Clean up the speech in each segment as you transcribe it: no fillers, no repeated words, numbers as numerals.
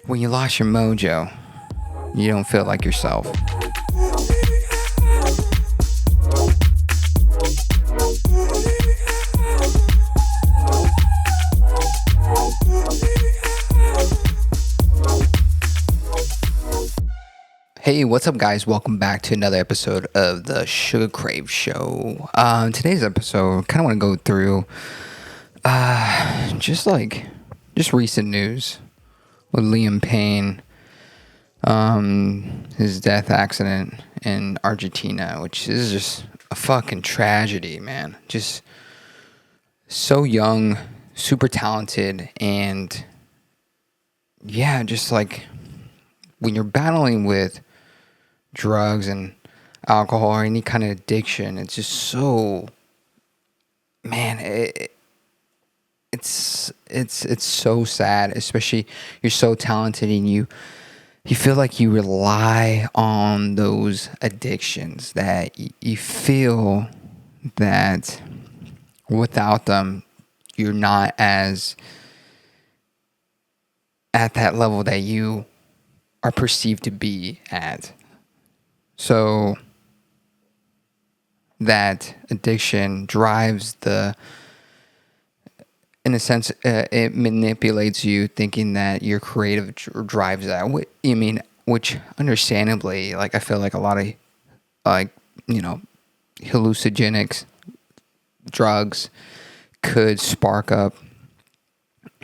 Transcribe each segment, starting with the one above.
When you lost your mojo, you don't feel like yourself. Hey, what's up, guys? Welcome back to another episode of the Suga Crave Show. Today's episode, kind of want to go through just recent news with Liam Payne, his death accident in Argentina, which is just a fucking tragedy, man. Just so young, super talented, and yeah, just like when you're battling with drugs and alcohol or any kind of addiction, it's just so, man, it's so sad. Especially you're so talented and you feel like you rely on those addictions that you feel that without them you're not as at that level that you are perceived to be at. So that addiction drives in a sense, it manipulates you thinking that your creative drives that. Which understandably, like I feel like a lot of hallucinogenics, drugs could spark up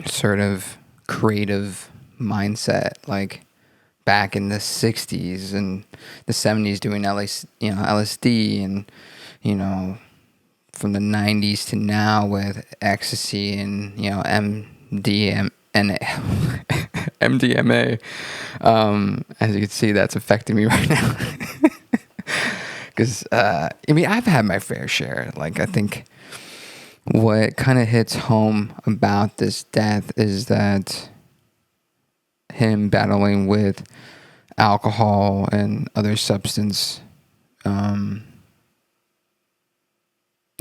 sort of creative mindset, like back in the 60s and the 70s doing LSD, and from the 90s to now with ecstasy and MDM and MDMA. As you can see, that's affecting me right now because I've had my fair share. Like, I think what kind of hits home about this death is that him battling with alcohol and other substance,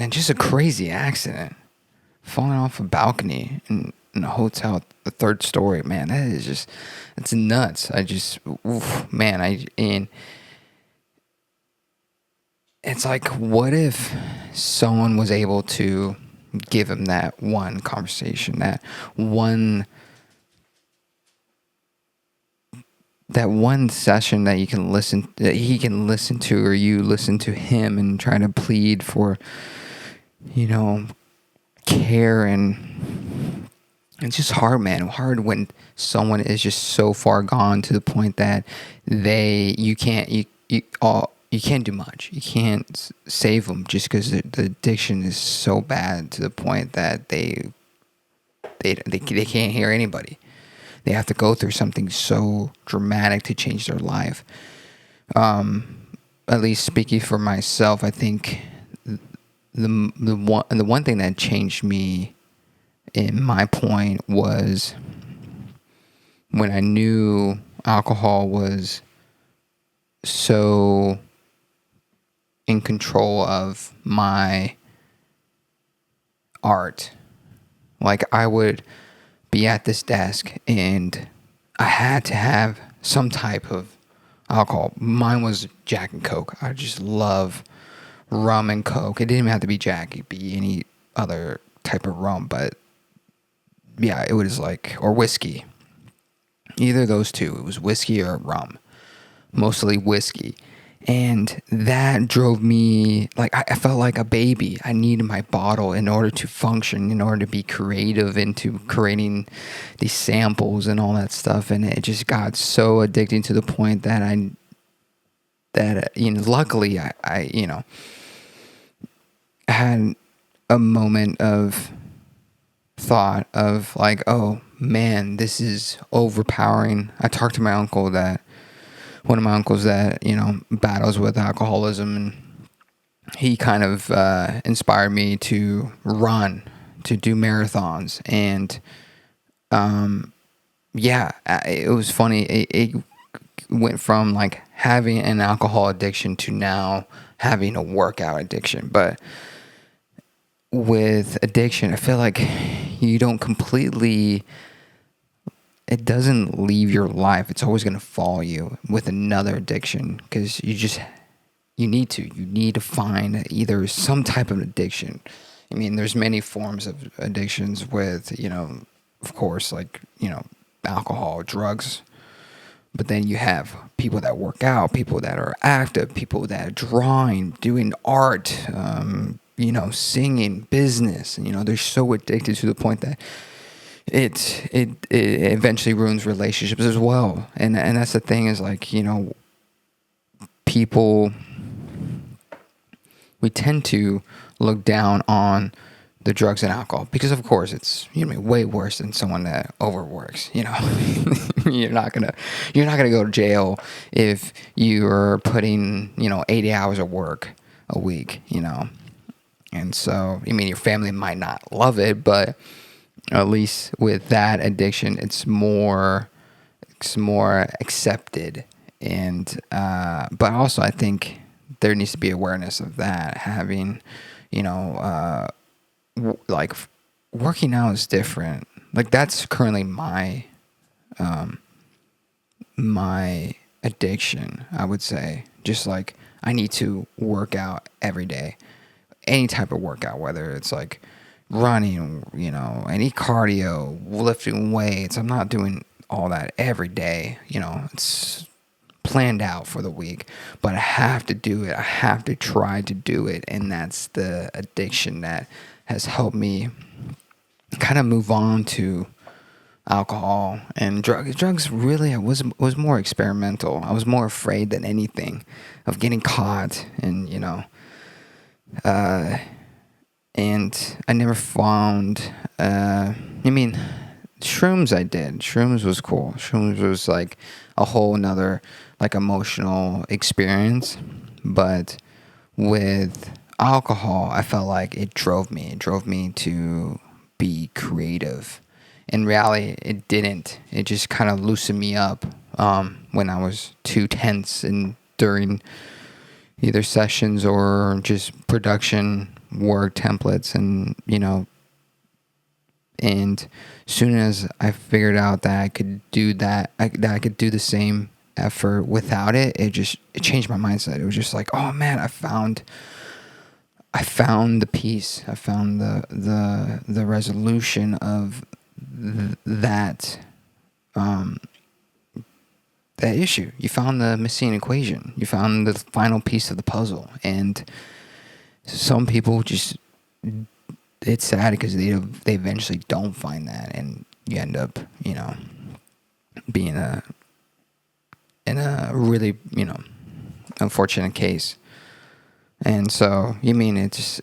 and just a crazy accident, falling off a balcony in a hotel, the third story. Man, it's nuts. And it's like, what if someone was able to give him that one conversation, that one session that he can listen to, or you listen to him and try to plead for, care. And it's just hard, man. Hard when someone is just so far gone to the point that you can't do much. You can't save them just because the addiction is so bad to the point that they can't hear anybody. They have to go through something so dramatic to change their life. At least speaking for myself, I think the one thing that changed me in my point was when I knew alcohol was so in control of my art. Like, I would be at this desk and I had to have some type of alcohol. Mine was Jack and Coke. I just love rum and Coke. It didn't even have to be Jack. It could be any other type of rum. But yeah, it was like, or whiskey. Either of those two. It was whiskey or rum. Mostly whiskey. And that drove me, like, I felt like a baby. I needed my bottle in order to function, in order to be creative into creating these samples and all that stuff. And it just got so addicting to the point that luckily I had a moment of thought of like, oh man, this is overpowering. I talked to one of my uncles that, battles with alcoholism, and he kind of inspired me to run, to do marathons. And it was funny. It went from like having an alcohol addiction to now having a workout addiction. But with addiction, I feel like you don't completely it doesn't leave your life. It's always going to follow you with another addiction, because you need to find either some type of addiction. I mean, there's many forms of addictions with, of course, like, alcohol, drugs. But then you have people that work out, people that are active, people that are drawing, doing art, singing, business. They're so addicted to the point that it eventually ruins relationships as well. And that's the thing, is like, people, we tend to look down on the drugs and alcohol because, of course, it's way worse than someone that overworks. You're not gonna go to jail if you're putting 80 hours of work a week. And so, your family might not love it, but at least with that addiction, it's more accepted. And but also, I think there needs to be awareness of that. Having, like, working out is different. Like, that's currently my addiction, I would say. Just like, I need to work out every day, any type of workout, whether it's like running, any cardio, lifting weights. I'm not doing all that every day. It's planned out for the week, but I have to do it. I have to try to do it. And that's the addiction that has helped me kind of move on to alcohol and drugs. Drugs, really, I was more experimental. I was more afraid than anything of getting caught, and and I never found. Shrooms I did. Shrooms was cool. Shrooms was like a whole another like emotional experience, but with alcohol, I felt like it drove me. It drove me to be creative. In reality, it didn't. It just kind of loosened me up when I was too tense and during either sessions or just production work templates. And and soon as I figured out that I could do that, that I could do the same effort without it, it changed my mindset. It was just like, oh man, I found the peace. I found the resolution of that issue. You found the missing equation. You found the final piece of the puzzle. And some people just, it's sad because they eventually don't find that, and you end up being in a really unfortunate case. And so, it's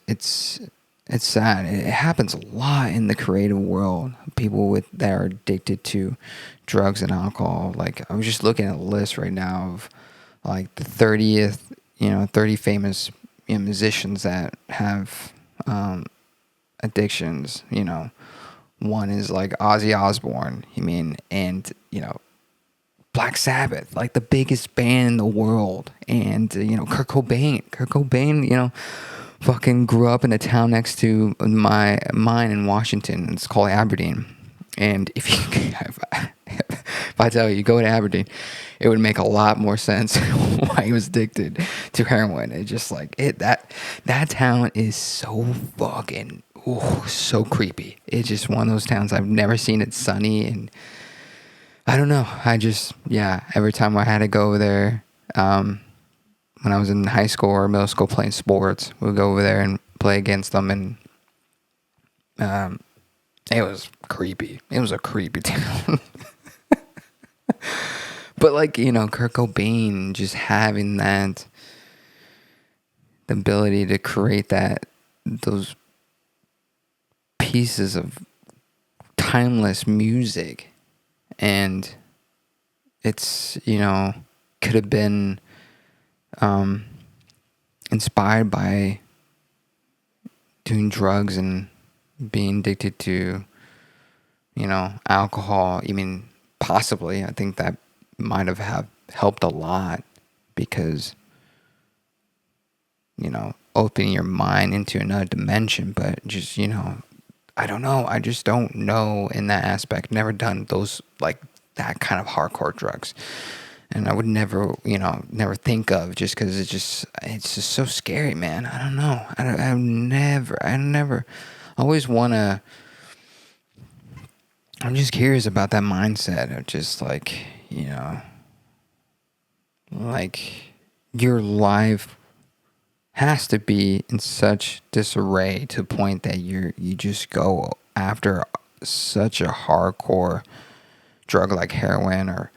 sad. It happens a lot in the creative world. People that are addicted to drugs and alcohol. Like, I was just looking at a list right now of like the 30 famous musicians that have addictions. One is like Ozzy Osbourne. And Black Sabbath, like the biggest band in the world, and Kurt Cobain, fucking grew up in a town next to mine in Washington. It's called Aberdeen, and if I tell you, go to Aberdeen, it would make a lot more sense why he was addicted to heroin. It's just like that town is so fucking so creepy. It's just one of those towns I've never seen it sunny, and I don't know. Every time I had to go over there, when I was in high school or middle school playing sports, we'd go over there and play against them, and it was creepy. It was a creepy town. But Kurt Cobain, just having the ability to create those pieces of timeless music. And it's, could have been inspired by doing drugs and being addicted to, alcohol. Possibly. I think that might have helped a lot because, opening your mind into another dimension. But just, I don't know. I just don't know in that aspect. Never done those that kind of hardcore drugs. And I would never think of, just because it's just so scary, man. I don't know. I never always want to. I'm just curious about that mindset of just like, like your life has to be in such disarray to the point that you just go after such a hardcore drug like heroin or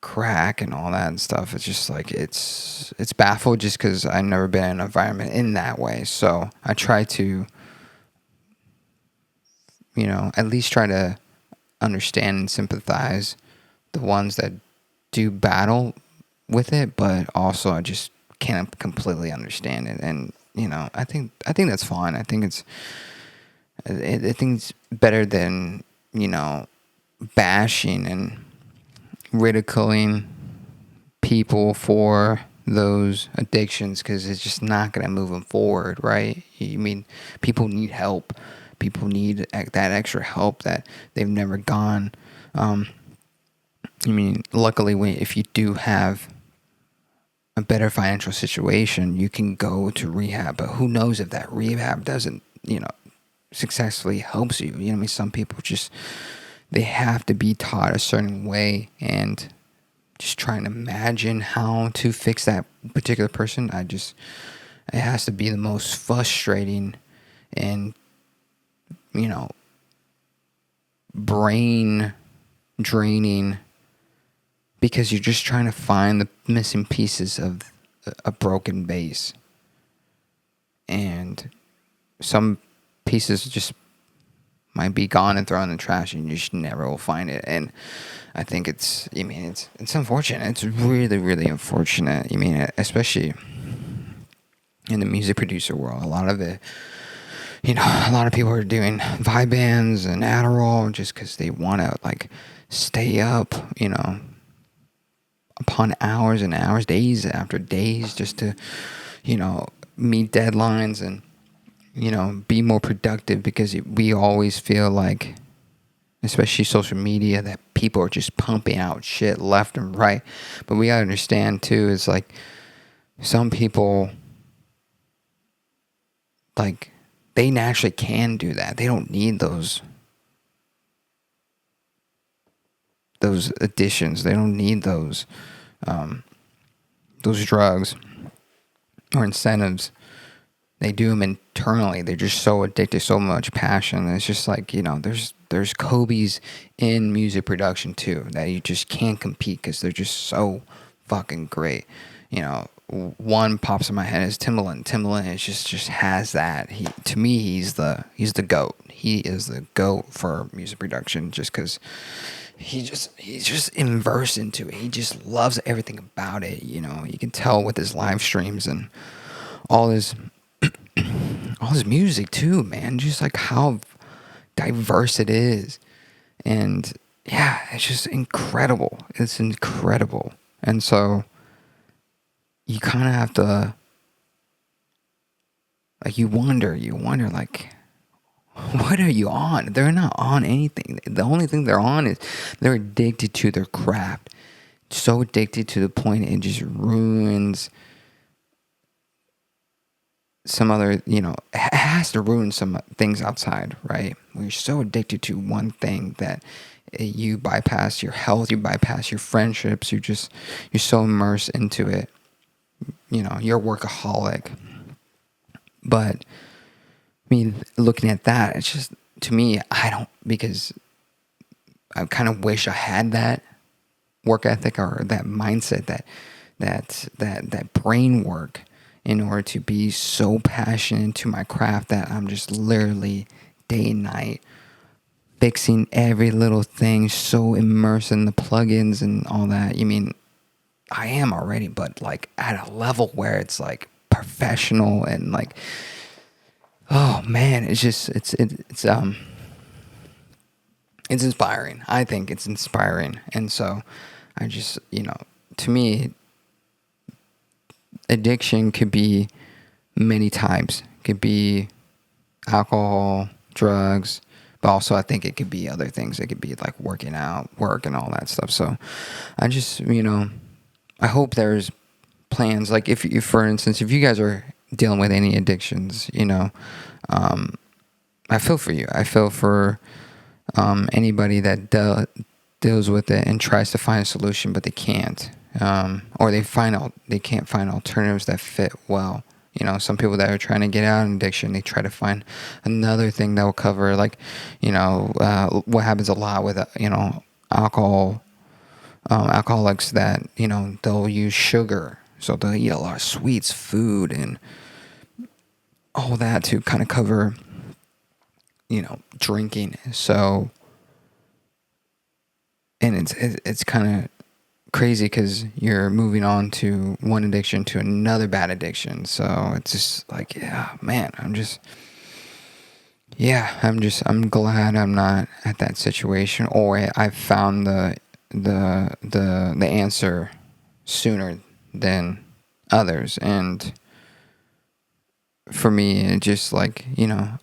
crack and all that and stuff. It's just like it's baffled, just because I've never been in an environment in that way. So I try to, at least try to understand and sympathize the ones that do battle with it, but also I just can't completely understand it. And I think that's fine. I think it's better than bashing and ridiculing people for those addictions, because it's just not going to move them forward, right? I mean, people need help. People need that extra help that they've never gone. Luckily, if you do have a better financial situation, you can go to rehab. But who knows if that rehab doesn't, successfully helps you. Some people they have to be taught a certain way, and just trying to imagine how to fix that particular person, it has to be the most frustrating and, brain draining, because you're just trying to find the missing pieces of a broken vase. And some pieces just might be gone and thrown in the trash, and you just never will find it. And I think it's unfortunate. It's really, really unfortunate. Especially in the music producer world, a lot of it, a lot of people are doing Vyvanse and Adderall just because they want to like stay up, upon hours and hours, days after days, just to, meet deadlines and, be more productive, because we always feel like, especially social media, that people are just pumping out shit left and right. But we gotta understand too, is like some people, like, they naturally can do that. They don't need those additions. They don't need those drugs or incentives. They do them internally. They're just so addicted, so much passion. It's just like, there's Kobe's in music production too, that you just can't compete because they're just so fucking great. One pops in my head is Timbaland. Timbaland is just has that. To me, he's the GOAT. He is the GOAT for music production, just because he's just immersed into it. He just loves everything about it. You can tell with his live streams and all his music too, man. Just like how diverse it is. And yeah, it's just incredible. It's incredible. And so you kind of have to, like, you wonder, like, what are you on? They're not on anything. The only thing they're on is they're addicted to their craft. So addicted to the point it just ruins some other, it has to ruin some things outside, right? When you're so addicted to one thing that you bypass your health, you bypass your friendships, you're so immersed into it. You're a workaholic. But looking at that, it's just, to me, because I kind of wish I had that work ethic or that mindset, that brain work, in order to be so passionate to my craft that I'm just literally day and night fixing every little thing, so immersed in the plugins and all that. I am already, but like at a level where it's like professional and like, oh man, it's inspiring. I think it's inspiring. And so I just, to me, addiction could be many types. It could be alcohol, drugs, But also, I think it could be other things. It could be like working out, work, and all that stuff. So I just, I hope there's plans. Like if for instance, if you guys are dealing with any addictions, I feel for you. I feel for anybody that deals with it and tries to find a solution, but they can't, or they can't find alternatives that fit well. Some people that are trying to get out of addiction, they try to find another thing that will cover, like, what happens a lot with, alcohol, alcoholics that, they'll use sugar. So they'll eat a lot of sweets, food, and all that to kind of cover, drinking. So, and it's kind of crazy because you're moving on to one addiction to another bad addiction. So it's just like, yeah, man, I'm glad I'm not at that situation, or I've found the answer sooner than others. And for me, it just like,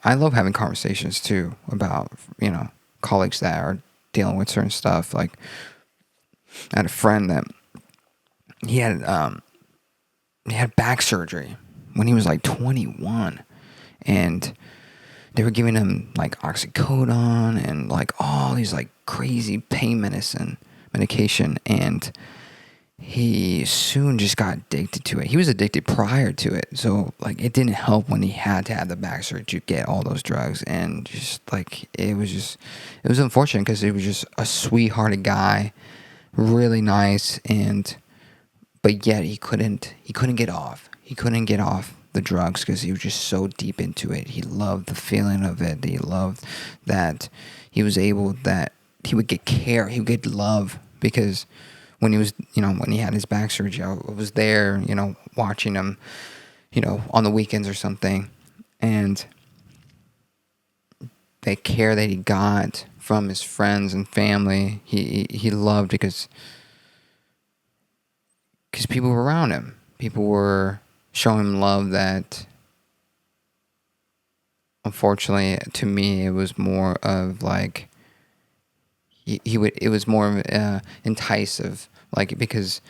I love having conversations too about, colleagues that are dealing with certain stuff. Like, I had a friend that he had back surgery when he was like 21, and they were giving him like oxycodone and like all these like crazy pain medication, and he soon just got addicted to it. He was addicted prior to it, so like it didn't help when he had to have the back surgery to get all those drugs. And just like it was unfortunate because he was just a sweethearted guy, really nice, but yet he couldn't get off. He couldn't get off the drugs because he was just so deep into it. He loved the feeling of it. He loved that he was able, that he would get care, he would get love, because when he was, when he had his back surgery, I was there, watching him, on the weekends or something, and the care that he got from his friends and family, he loved, because people were around him. People were showing him love that, unfortunately, to me, it was more of like, it was more enticing, like, because,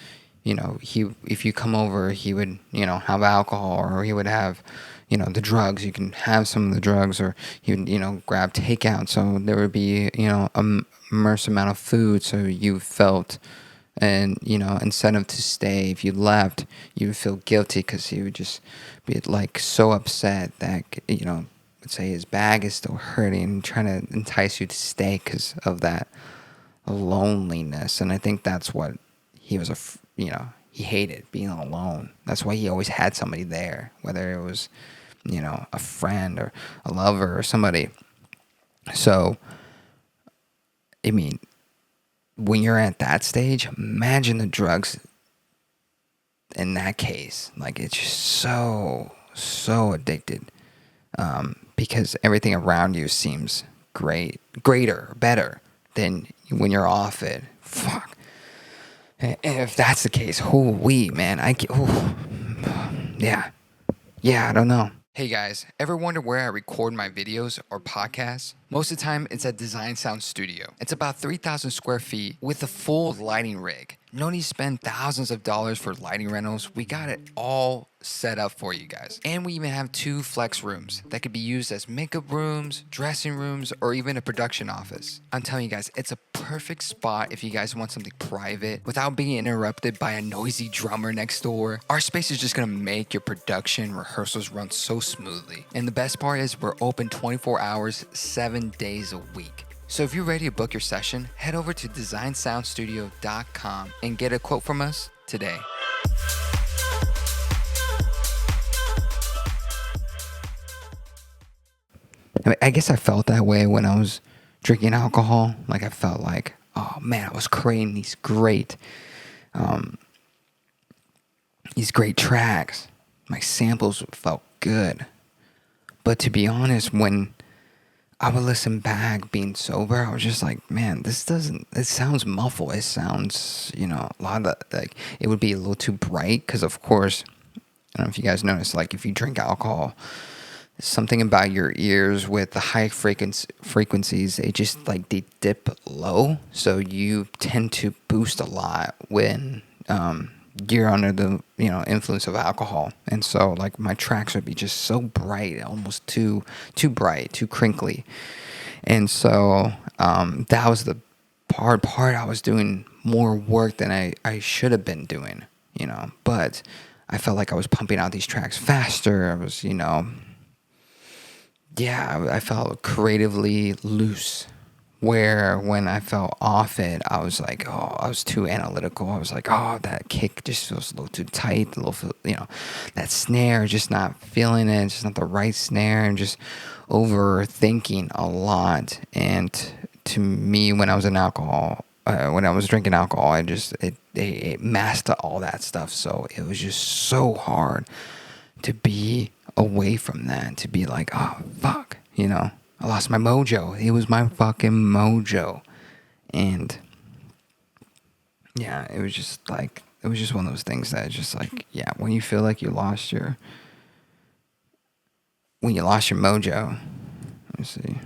if you come over, he would, have alcohol, or he would have, the drugs. You can have some of the drugs, or he would, grab takeout. So there would be, a immense amount of food. So you felt, and, incentive to stay. If you left, you would feel guilty because he would just be like so upset that, would say his bag is still hurting, and trying to entice you to stay because of that loneliness. And I think that's what he was, he hated being alone. That's why he always had somebody there, whether it was, a friend or a lover or somebody. So, I mean, when you're at that stage, imagine the drugs in that case. Like, it's just so addicted, because everything around you seems greater, better than when you're off it. Fuck. And if that's the case, man, yeah, I don't know. Hey guys, ever wonder where I record my videos or podcasts? Most of the time, it's at Design Sound Studio. It's about 3,000 square feet with a full lighting rig. No need to spend thousands of dollars for lighting rentals. We got it all set up for you guys. And we even have 2 flex rooms that could be used as makeup rooms, dressing rooms, or even a production office. I'm telling you guys, it's a perfect spot if you guys want something private without being interrupted by a noisy drummer next door. Our space is just gonna make your production rehearsals run so smoothly. And the best part is we're open 24 hours, 7 days a week. So if you're ready to book your session, head over to designsoundstudio.com and get a quote from us today. I guess I felt that way when I was drinking alcohol. Like, I felt like, oh man, I was creating these great tracks. My samples felt good. But to be honest, when I would listen back being sober, I was just like, man, it sounds muffled. It sounds, a lot of like, it would be a little too bright because, of course, I don't know if you guys noticed, like, if you drink alcohol, something about your ears with the high frequencies, they just like they dip low, so you tend to boost a lot when you're under the influence of alcohol. And so like my tracks would be just so bright, almost too bright, too crinkly. And so that was the hard part. I was doing more work than I should have been doing, but I felt like I was pumping out these tracks faster. I was, I felt creatively loose. Where when I felt off it, I was like, oh, I was too analytical. I was like, oh, that kick just feels a little too tight. A little, that snare, just not feeling it. It's just not the right snare, and just overthinking a lot. And to me, when I was when I was drinking alcohol, it masked all that stuff. So it was just so hard to be away from that, to be like, oh, fuck, I lost my mojo. It was my fucking mojo. And yeah, it was just one of those things that just like, yeah, when you feel like you lost your mojo. Let me see.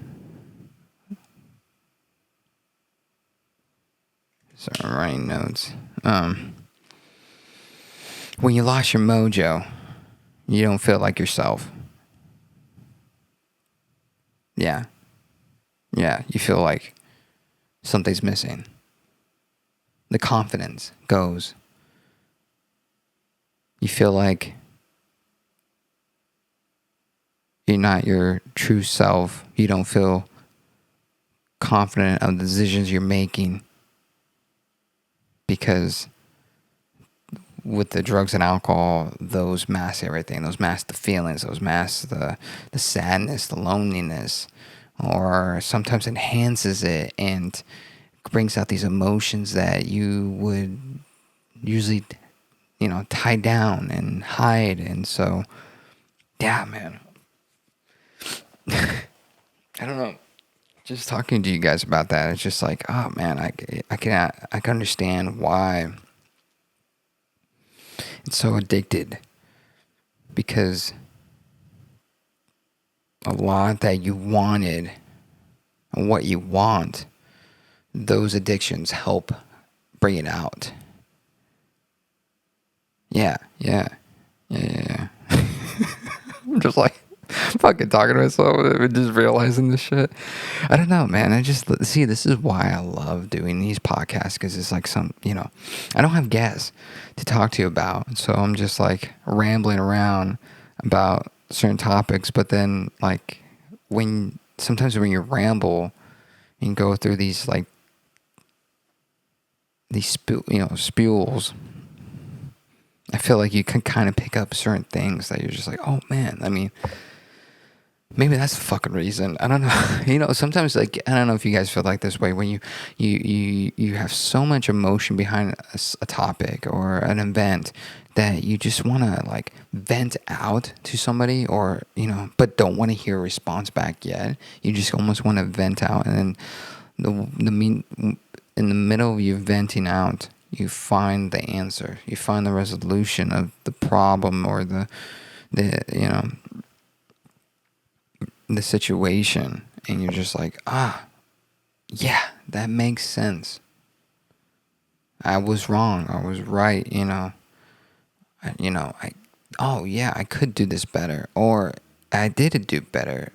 Sorry, I'm writing notes. When you lost your mojo, you don't feel like yourself. Yeah. Yeah, you feel like something's missing. The confidence goes. You feel like you're not your true self. You don't feel confident of the decisions you're making, because with the drugs and alcohol, those mask everything. Those mask the feelings. Those mask the sadness, the loneliness, or sometimes enhances it and brings out these emotions that you would usually, tie down and hide. And so, yeah, man. I don't know. Just talking to you guys about that, it's just like, oh man, I can understand why it's so addicted, because a lot that you wanted and what you want, those addictions help bring it out. Yeah. I'm just like fucking talking to myself and just realizing this shit. I don't know, man. This is why I love doing these podcasts, because it's like I don't have guests to talk to you about. So I'm just like rambling around about certain topics. But then like sometimes when you ramble and go through these like these spules, I feel like you can kind of pick up certain things that you're just like, oh man, I mean, maybe that's the fucking reason. I don't know. Sometimes like, I don't know if you guys feel like this way when you have so much emotion behind a topic or an event that you just want to like vent out to somebody, or, but don't want to hear a response back yet. You just almost want to vent out, and then in the middle of you venting out, you find the answer. You find the resolution of the problem, or the situation, and you're just like, yeah, that makes sense. I was wrong. I was right. I could do this better, or I did do better.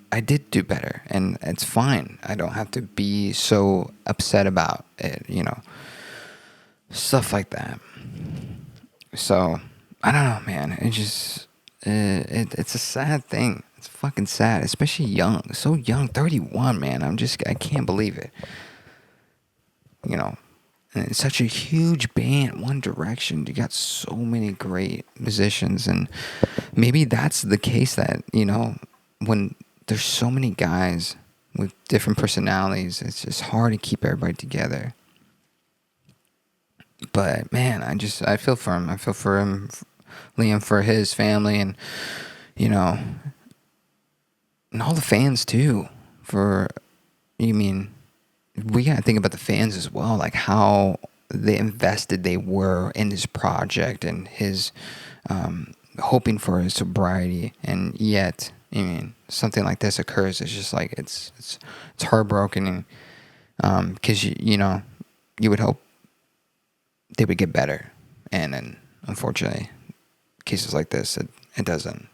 And it's fine. I don't have to be so upset about it, stuff like that. So I don't know, man. It just it's a sad thing. It's fucking sad, especially young, so young, 31, man. I can't believe it. And it's such a huge band, One Direction. You got so many great musicians, and maybe that's the case that, when there's so many guys with different personalities, it's just hard to keep everybody together. But man, I feel for him. I feel for him, Liam, for his family, and and all the fans too. We gotta think about the fans as well, like how invested they were in this project and his hoping for his sobriety, and yet I mean, something like this occurs, it's just like it's heartbroken, and because you would hope they would get better, and then unfortunately, cases like this, it doesn't,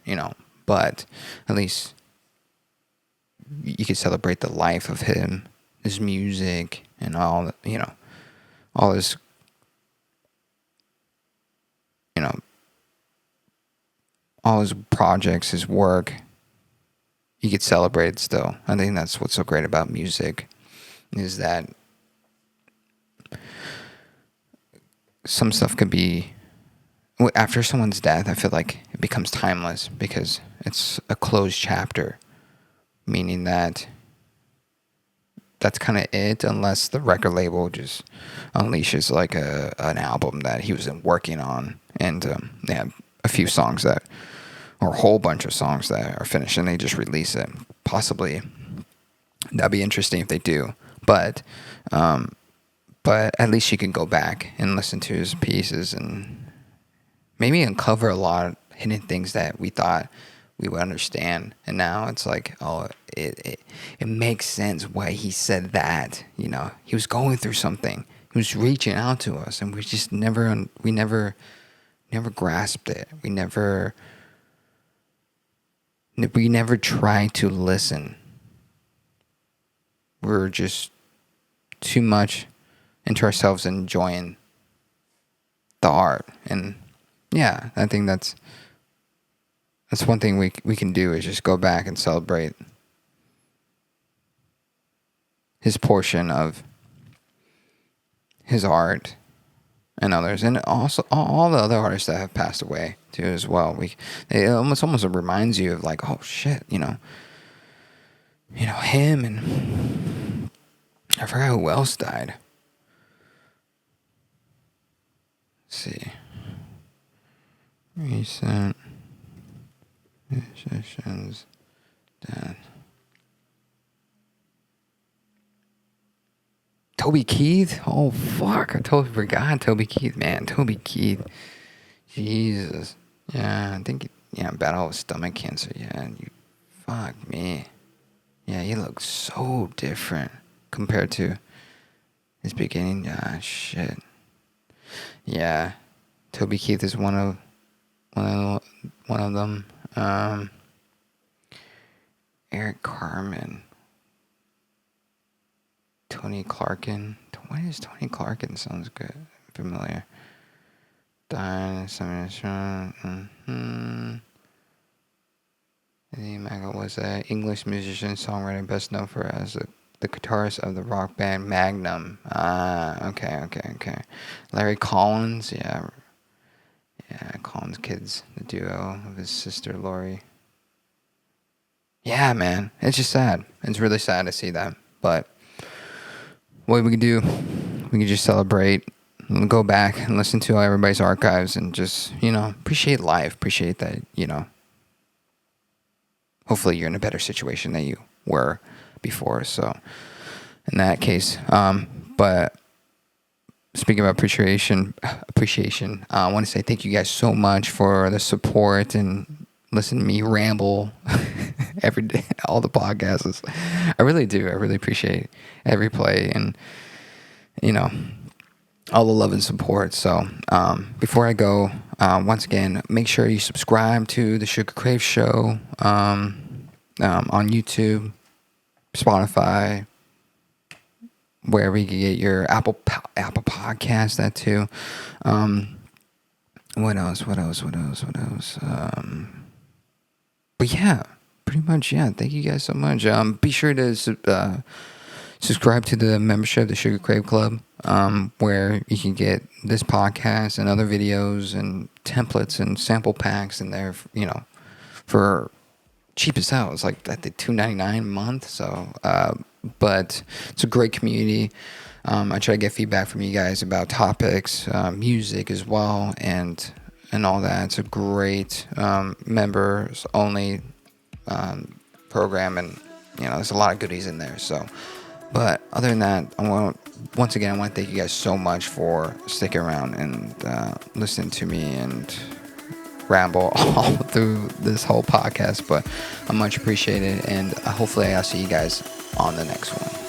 but at least you could celebrate the life of him, his music, and all his, you know, all his projects, his work. You could celebrate it still. I think that's what's so great about music, is that some stuff could be, after someone's death, I feel like it becomes timeless because it's a closed chapter, meaning that that's kind of it, unless the record label just unleashes like an album that he was working on, and they have a few songs that, or a whole bunch of songs that are finished, and they just release it. Possibly that'd be interesting if they do, but at least you can go back and listen to his pieces and maybe uncover a lot of hidden things that we thought we would understand, and now it's like, oh, it makes sense why he said that. He was going through something. He was reaching out to us, and we just never grasped it. We never tried to listen. We were just too much into ourselves and enjoying the art. And yeah, I think that's one thing we can do, is just go back and celebrate his portion of his art and others, and also all the other artists that have passed away too as well. It almost reminds you of like, oh shit, him, and I forgot who else died. Let's see, recent musicians dead. Toby Keith? Oh, fuck. I totally forgot Toby Keith, man. Toby Keith. Jesus. Yeah, I think, battle with stomach cancer. Yeah, fuck me. Yeah, he looks so different compared to his beginning. Ah, shit. Yeah. Toby Keith is one of them. Eric Carmen. Tony Clarkin. Why does Tony Clarkin sounds good? Familiar. Eddie Maga was an English musician, songwriter, best known for as the guitarist of the rock band Magnum. Okay. Larry Collins, yeah, Collins Kids, the duo of his sister Lori. Yeah, man, it's just sad. It's really sad to see that, but what we can do, we can just celebrate, and go back and listen to everybody's archives, and just, appreciate life, appreciate that, hopefully you're in a better situation than you were before. So in that case, but speaking of appreciation, I want to say thank you guys so much for the support and listen to me ramble every day, all the podcasts. I really do. I really appreciate every play and, all the love and support. So before I go, once again, make sure you subscribe to the Suga Crave Show on YouTube, Spotify, wherever you can get your Apple Podcast, that too. What else? But yeah, pretty much, yeah. Thank you guys so much. Be sure to subscribe to the membership of the Suga Crave Club, where you can get this podcast and other videos and templates and sample packs in there, for cheap as hell. It's like at the $2.99 a month. So, but it's a great community. I try to get feedback from you guys about topics, music as well, and all that. It's a great members only program, and there's a lot of goodies in there. So, but other than that, I want to thank you guys so much for sticking around and listening to me, and ramble all through this whole podcast, but I much appreciate it, and hopefully I'll see you guys on the next one.